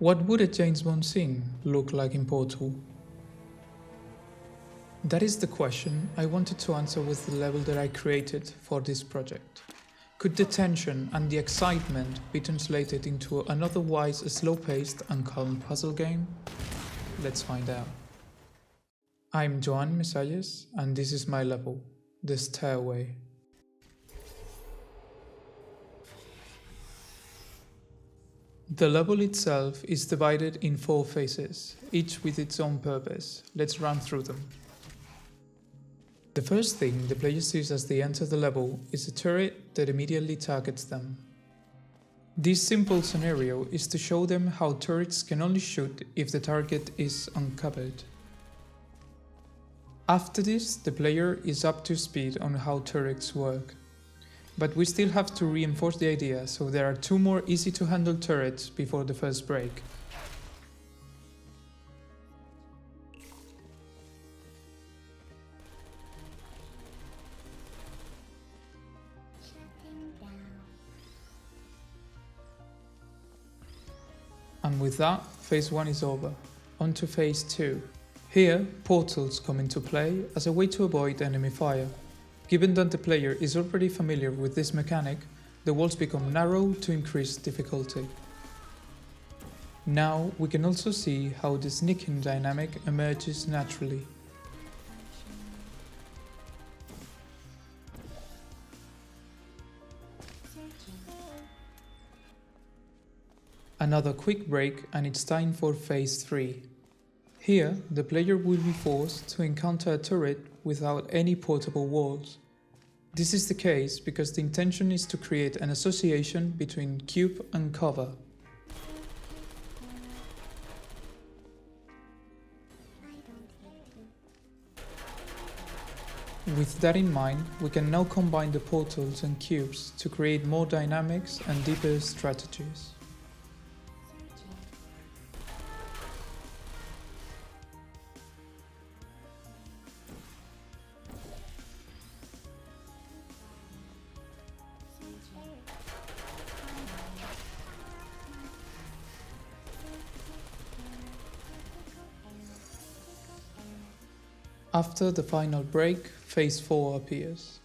What would a James Bond scene look like in Portal? That is the question I wanted to answer with the level that I created for this project. Could the tension and the excitement be translated into an otherwise slow-paced and calm puzzle game? Let's find out. I'm Joan Mesalles, and this is my level, the Stairway. The level itself is divided in 4 phases, each with its own purpose. Let's run through them. The first thing the player sees as they enter the level is a turret that immediately targets them. This simple scenario is to show them how turrets can only shoot if the target is uncovered. After this, the player is up to speed on how turrets work. But we still have to reinforce the idea, so there are 2 more easy to handle turrets before the first break. And with that, phase 1 is over. On to phase 2. Here, portals come into play as a way to avoid enemy fire. Given that the player is already familiar with this mechanic, the walls become narrow to increase difficulty. Now we can also see how the sneaking dynamic emerges naturally. Another quick break and it's time for phase 3. Here, the player will be forced to encounter a turret without any portable walls. This is the case because the intention is to create an association between cube and cover. With that in mind, we can now combine the portals and cubes to create more dynamics and deeper strategies. After the final break, phase 4 appears.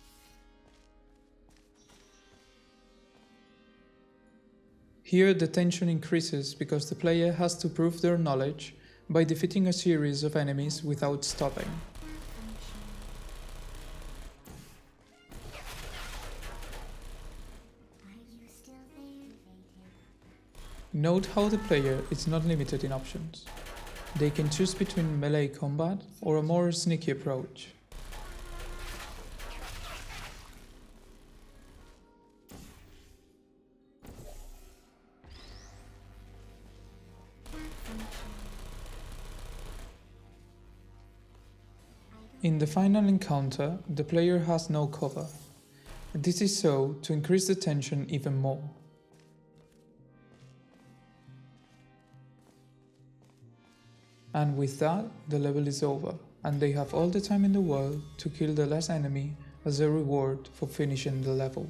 Here the tension increases because the player has to prove their knowledge by defeating a series of enemies without stopping. Note how the player is not limited in options. They can choose between melee combat or a more sneaky approach. In the final encounter, the player has no cover. This is so to increase the tension even more. And with that, the level is over, and they have all the time in the world to kill the last enemy as a reward for finishing the level.